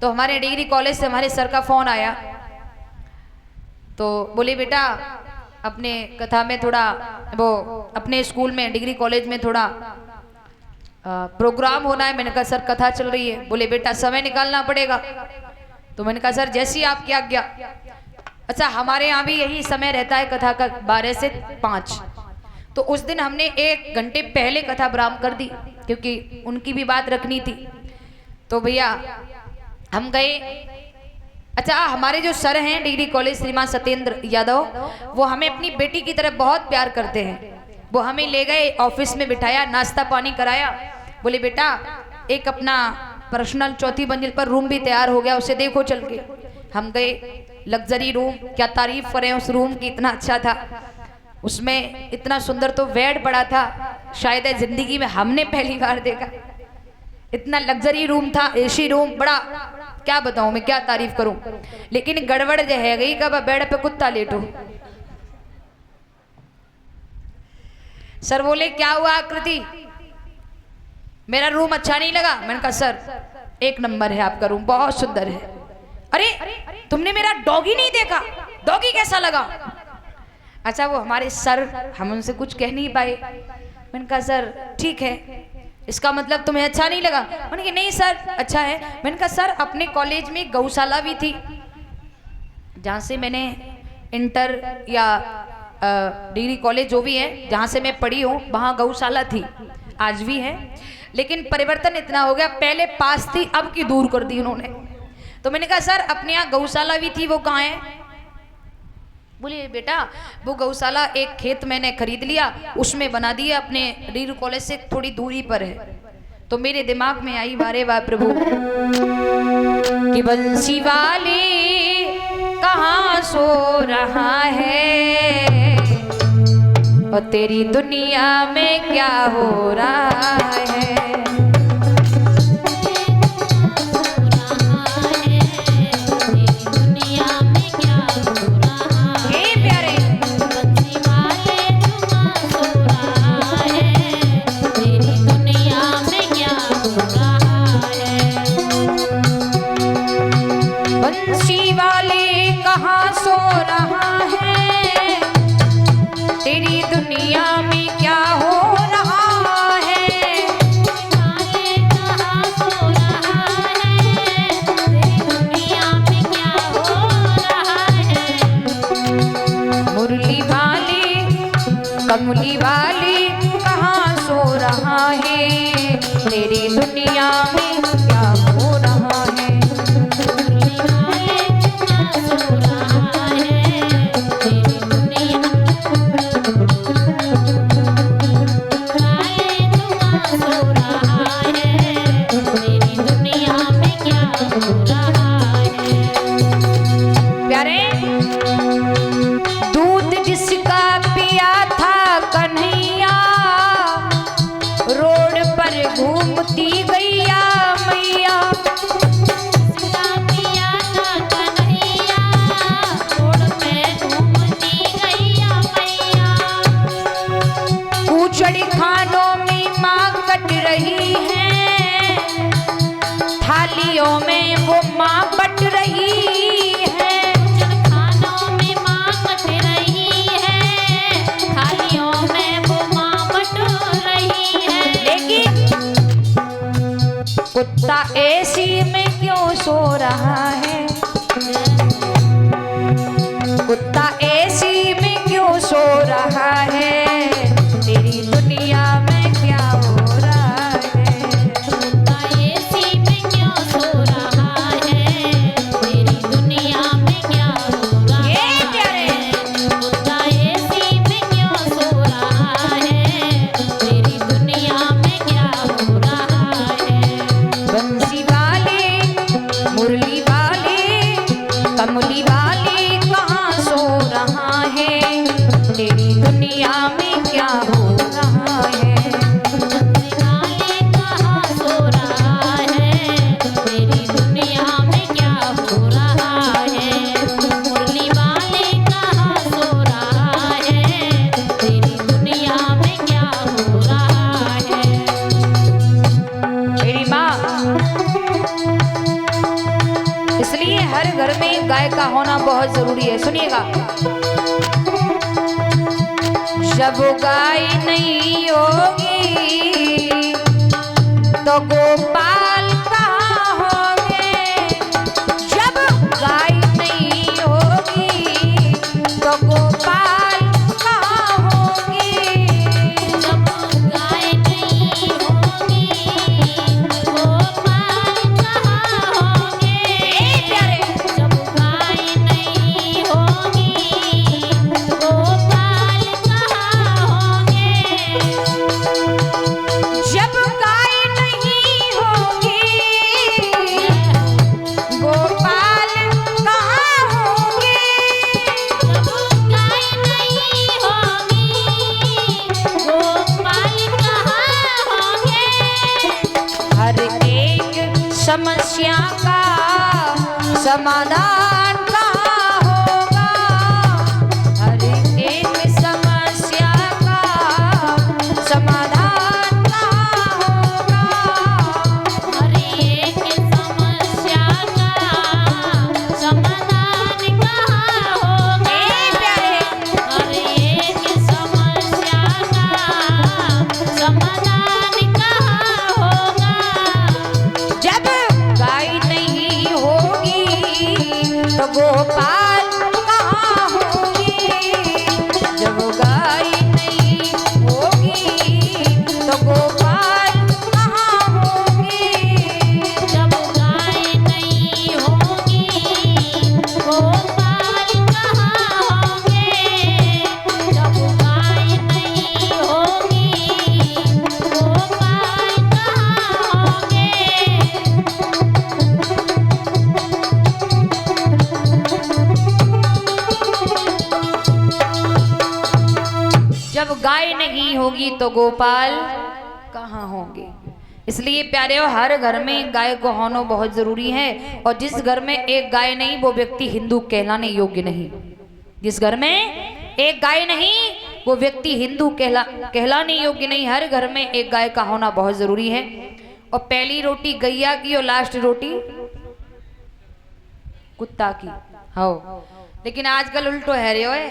तो हमारे degree college से हमारे सर का फोन आया, तो बोले बेटा अपने कथा में थोड़ा वो अपने स्कूल में डिग्री कॉलेज में थोड़ा प्रोग्राम होना है। मैंने कहा सर कथा चल रही है। बोले बेटा समय निकालना पड़ेगा। तो मैंने कहा सर जैसी आपकी आज्ञा। अच्छा हमारे यहाँ भी यही समय रहता है कथा का 12 से 5। तो उस दिन हमने 1 घंटे पहले कथा प्रारंभ कर दी क्योंकि उनकी भी बात रखनी थी। तो भैया हम गए। अच्छा हमारे जो सर हैं डिग्री कॉलेज श्रीमान सत्येंद्र यादव, वो हमें अपनी बेटी की तरह बहुत प्यार करते हैं। वो हमें ले गए ऑफिस में बिठाया, नाश्ता पानी कराया। बोले बेटा एक अपना पर्सनल 4थी मंजिल पर रूम भी तैयार हो गया, उसे देखो चल के। हम गए, लग्जरी रूम, क्या तारीफ करें उस रूम की, इतना अच्छा था। उसमें इतना सुंदर तो बेड पड़ा था, शायद जिंदगी में हमने पहली बार देखा। इतना लग्जरी रूम था, एसी रूम, बड़ा क्या बताऊं मैं, क्या तारीफ करूं। लेकिन गड़बड़ जो है गई कब बेड पे कुत्ता लेटो। सर बोले क्या हुआ आकृति, मेरा रूम अच्छा नहीं लगा? मैंने कहा सर 1 नंबर है आपका रूम, बहुत सुंदर है। अरे तुमने मेरा डॉगी नहीं देखा, डॉगी कैसा लगा? अच्छा वो हमारे सर, हम उनसे कुछ कह नहीं पाए। मैंने कहा सर ठीक है, इसका मतलब तुम्हें अच्छा नहीं लगा? मैंने कहा नहीं सर अच्छा है। मैंने कहा सर अपने कॉलेज में गौशाला भी थी, जहाँ से मैंने इंटर या डिग्री कॉलेज जो भी है जहाँ से मैं पढ़ी हूँ वहाँ गौशाला थी, आज भी है। लेकिन परिवर्तन इतना हो गया, पहले पास थी अब की दूर कर दी उन्होंने। तो मैंने कहा सर अपने यहाँ गौशाला भी थी, वो कहाँ है? बोलिए बेटा वो गौशाला एक खेत मैंने खरीद लिया, उसमें बना दिया, अपने डिग्री कॉलेज से थोड़ी दूरी पर है। तो मेरे दिमाग में आई बारे बार प्रभु कि बंसी वाले कहाँ सो रहा है और तेरी दुनिया में क्या हो रहा है। कमली वाली कहाँ सो रहा है, तेरी दुनिया में क्या हो रहा है। सो रहा है तेरी दुनिया, सो रहा है तेरी दुनिया में क्या हो रहा है। प्यारे दूध जिसका पिया था कन्हैया, रोड पर घूमती गैया मैया। जिसका पिया था कन्हैया, रोड पे घूमती गैया मैया। ऊचड़ी खानों में माँ कट रही है, थालियों में वो माँ बट रही है। कुत्ता एसी में क्यों सो रहा है, कुत्ता एसी में क्यों सो रहा है, तेरी दुनिया में क्या हो रहा है। कुत्ता एसी में क्यों सो रहा है, तेरी दुनिया में क्या हो रहा है। कुत्ता एसी में क्यों सो रहा है, तेरी दुनिया में क्या हो रहा है। बंसी वाले मुरली वाले कमली वाले कहाँ सो रहा है, तेरी दुनिया में क्या हो रहा है। बंसी वाले कहाँ सो रहा है, तेरी दुनिया में क्या हो रहा है। मुरली वाले कहाँ सो रहा है, तेरी दुनिया में क्या हो रहा है। मेरी माँ इसलिए हर घर में गाय का होना बहुत जरूरी है। सुनिएगा, जब गाय नहीं होगी तो गोपाल कहाँ होंगे। जब गाय नहीं होगी तो गोपाल कहाँ होंगे। जब गाय नहीं होगी गोपाल कहाँ होंगे। प्यारे, जब गाय नहीं होगी गोपाल कहाँ होंगे। जब गाय नहीं होगी गोपाल कहाँ होंगे। जब गाय नहीं होगी गोपाल कहाँ होंगे। हर एक समस्या का समाधान कहाँ होगा। हर एक समस्या का समाधान कहाँ होगा। हर एक समस्या का समाधान कहाँ होगा। प्यारे, हर एक समस्या का समाधान कहाँ होगा। जब गाय नहीं होगी तो गोपाल कहाँ होंगे। जब गाय नहीं होगी तो गोपाल कहाँ होंगे। जब गाय नहीं होगी गोपाल कहाँ होंगे। जब गाय नहीं होगी गोपाल कहाँ होंगे। जब गाय नहीं होगी तो गोपाल कहाँ होंगे। इसलिए प्यारे, हर घर में गाय को होना बहुत जरूरी है। और जिस घर में एक गाय नहीं वो व्यक्ति हिंदू कहलाने योग्य नहीं। जिस घर में एक गाय नहीं वो व्यक्ति हिंदू कहलाने योग्य नहीं। हर घर में एक गाय का होना बहुत जरूरी है। और पहली रोटी गैया की और लास्ट रोटी कुत्ता की हो। लेकिन आजकल उल्टो है रे ओए।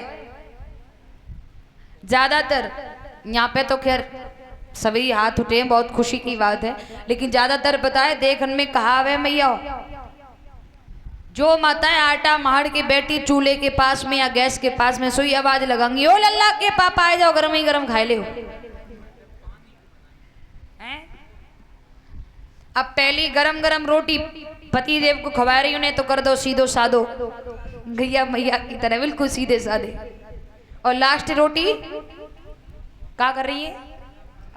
ज्यादातर यहाँ पे तो खैर सभी हाथ उठे हैं, बहुत खुशी की बात है। लेकिन ज्यादातर बताए देखने में कहावे मैया, जो माताएं आटा मार के बैठी चूल्हे के पास में या गैस के पास में सोई आवाज लगाएंगी, ओ लल्ला के पापा आ जाओ गरम ही गरम खाए ले हो। अब पहली गरम गरम रोटी पति देव को खवा रही उन्हें तो कर दो सीधो साधो, गैया मैया की तरह बिल्कुल सीधे साधे। और लास्ट रोटी क्या कर रही है,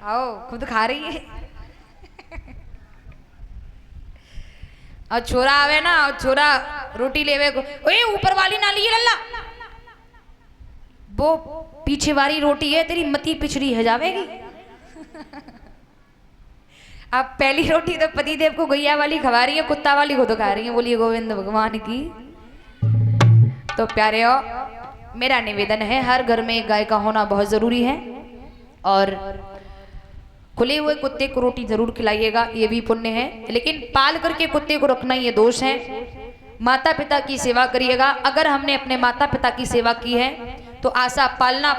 आओ खुद खा रही है। और छोरा आवे ना, और छोरा रोटी लेवे को, ओए ऊपर वाली ना लिए लल्ला, वो पीछे वाली रोटी है, तेरी मती पिछड़ी है जावेगी। अब पहली रोटी तो पति देव को गैया वाली खवा रही है, कुत्ता वाली को तो खा रही है। बोलिए गोविंद भगवान की। तो प्यारे हो, मेरा निवेदन है हर घर में एक गाय का होना बहुत जरूरी है। और खुले हुए कुत्ते को रोटी जरूर खिलाइएगा, ये भी पुण्य है। लेकिन पाल करके कुत्ते को रखना ये दोष है। माता पिता की सेवा करिएगा। अगर हमने अपने माता पिता की सेवा की है तो आशा पालना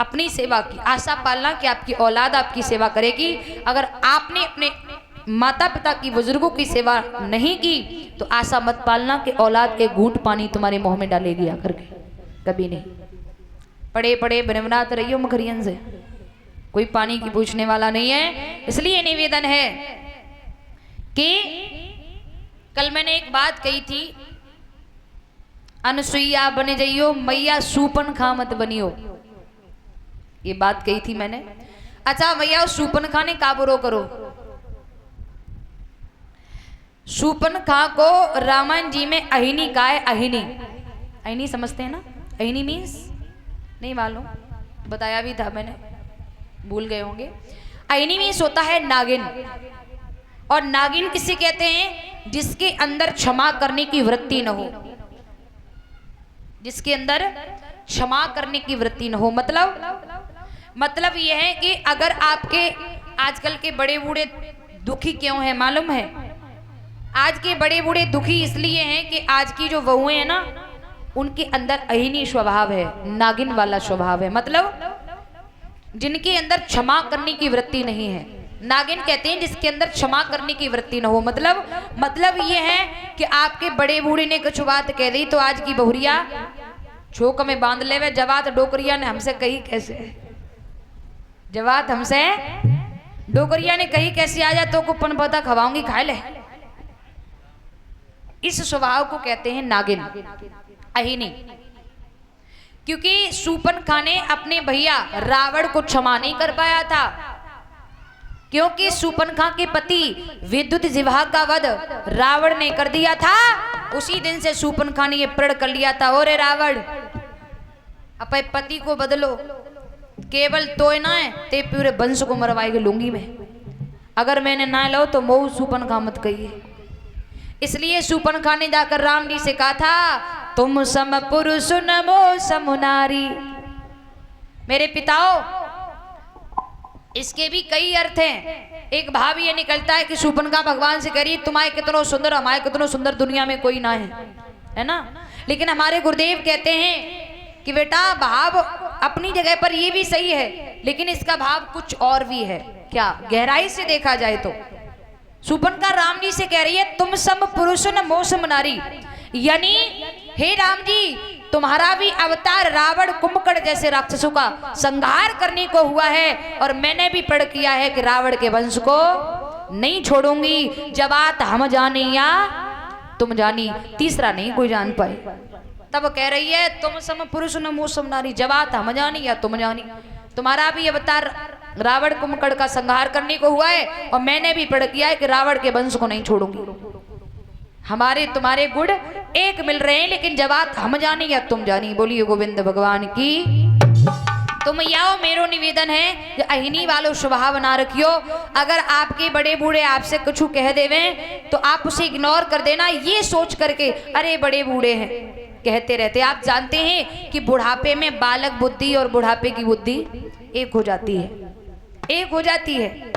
अपनी सेवा की आशा पालना कि आपकी औलाद आपकी सेवा करेगी। अगर आपने अपने माता पिता की बुजुर्गों की सेवा नहीं की तो आशा मत पालना कि औलाद के घूंट पानी तुम्हारे मुंह में डालेगी आकर के, कभी नहीं। पड़े पड़े बनवनात रहियो मखरियन से, कोई पानी की पूछने वाला नहीं है। इसलिए निवेदन है कि कल मैंने एक बात कही थी, अनसुईया बने जाइयो मैया सूपन खा मत बनियो, ये बात कही थी मैंने। अच्छा भैया सूपन खाने का बुरो करो। सूपन खा को रामायण जी में अहिनी का है। अहिनी, अहिनी समझते हैं ना? अहिनी मीन्स नहीं मालूम, बताया भी था मैंने, भूल गए होंगे। अहिनी मीन्स होता है नागिन। और नागिन किसे कहते हैं? जिसके अंदर क्षमा करने की वृत्ति न हो, जिसके अंदर क्षमा करने की वृत्ति न हो। मतलब यह है कि अगर आपके आजकल के बड़े बूढ़े दुखी क्यों हैं मालूम है? आज के बड़े बूढ़े दुखी इसलिए हैं कि आज की जो बहुएं हैं ना, उनके अंदर अहिनी स्वभाव है, नागिन वाला स्वभाव है। मतलब जिनके अंदर क्षमा करने की वृत्ति नहीं है। नागिन कहते हैं जिसके अंदर क्षमा करने की वृत्ति न हो। मतलब ये है कि आपके बड़े बूढ़े ने कुछ बात कह दी तो आज की बहुरिया छोक में बांध ले। जवात डोकरिया ने हमसे कही कैसे, जवात हमसे डोकरिया ने कही कैसे, आ जा तो कुपन पता खवाऊंगी, खा ले। इस स्वभाव को कहते हैं नागिन, अहिनी। क्योंकि शूर्पणखा ने अपने भैया रावण को क्षमा नहीं कर पाया था, क्योंकि शूर्पणखा के पति विद्युत जिह्वा का वध रावण ने कर दिया था। उसी दिन से शूर्पणखा ने ये प्रण कर लिया था, ओरे रावण अपने पति को बदलो, केवल तो ना है ते पूरे वंश को मरवाएगी लूंगी मैं, अगर मैंने ना लो तो मोह शूर्पणखा मत कहिए। इसलिए शूर्पणखा ने जाकर राम जी से कहा था, तुम सम पुरुष नमो समुनारी। मेरे पिताओं, इसके भी कई अर्थ हैं। एक भाव ये निकलता है कि शूर्पणखा भगवान से कह रही तुम्हारे कितनो सुंदर, हमारे कितनो सुंदर दुनिया में कोई ना है ना। लेकिन हमारे गुरुदेव कहते हैं कि बेटा भाव अपनी जगह पर ये भी सही है, लेकिन इसका भाव कुछ और भी है। क्या गहराई से देखा जाए तो शूर्पणखा राम जी से कह रही है तुम सम पुरुष न मोह सम नारी, यानी हे राम जी तुम्हारा भी अवतार रावण कुंभकर्ण जैसे राक्षसों का संहार करने को हुआ है, और मैंने भी प्रण किया है कि रावण के वंश को नहीं छोड़ूंगी। जबात हम जाने या तुम जानी, तीसरा नहीं कोई जान पाए। तब कह रही है तुम सम पुरुष न मोह सम नारी, जबात हम जानी या तुम जानी। तुम्हारा भी अवतार रावण कुंभकर्ण का संहार करने को हुआ है, और मैंने भी प्रण किया है कि रावण के वंश को नहीं छोड़ूंगी। हमारे तुम्हारे गुण एक मिल रहे हैं, लेकिन जबात हम जानी या तुम जानी। बोलिए गोविंद भगवान की। तुम याओ, मेरो निवेदन है जो अहिनी वालो स्वभाव ना रखियो। अगर आपके बड़े बूढ़े आपसे कुछ कह देवे तो आप उसे इग्नोर कर देना, ये सोच करके अरे बड़े बूढ़े हैं कहते रहते। आप जानते हैं कि बुढ़ापे में बालक बुद्धि और बुढ़ापे की बुद्धि एक हो जाती है, एक हो जाती है।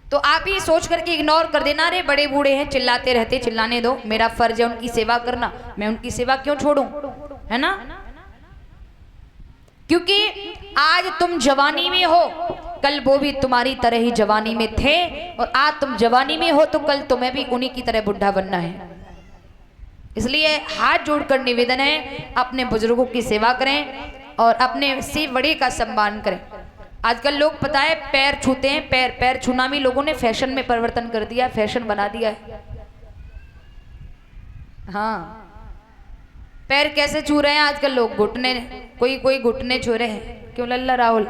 तो आप ही सोच करके इग्नोर कर देना, अरे बड़े बूढ़े हैं चिल्लाते रहते, चिल्लाने दो, मेरा फर्ज है उनकी सेवा करना, मैं उनकी सेवा क्यों छोड़ूं, है ना। क्योंकि आज तुम जवानी में हो, कल वो भी तुम्हारी तरह ही जवानी में थे, और आज तुम जवानी में हो तो कल तुम्हें भी उन्हीं की तरह बुढ़ा बनना है। इसलिए हाथ जोड़कर निवेदन है अपने बुजुर्गों की सेवा करें और अपने से बड़े का सम्मान करें। आजकल लोग पता है पैर छूते हैं, पैर छूना भी लोगों ने फैशन में परिवर्तन कर दिया, फैशन बना दिया है। हाँ, पैर कैसे छू रहे हैं आजकल लोग, घुटने, कोई घुटने छू रहे हैं। क्यों लल्ला राहुल,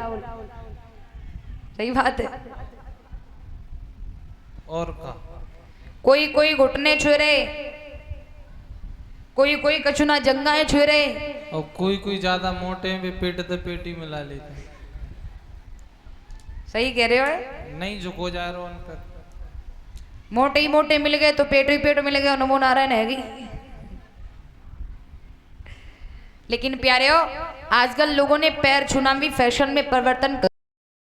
सही बात है। और का कोई घुटने छू रहे, कोई कछुना जंगाएं छू रहे, और कोई ज्यादा मोटे में पेट तो पेटी मिला लेते हैं। सही कह रहे हो, नहीं झुको जा रहा उन पर। मोटे ही मोटे मिल गए तो पेट ही पेट मिल गए, नमो नारायण है। लेकिन प्यारे हो, आजकल लोगों ने पैर छूना भी फैशन में परिवर्तन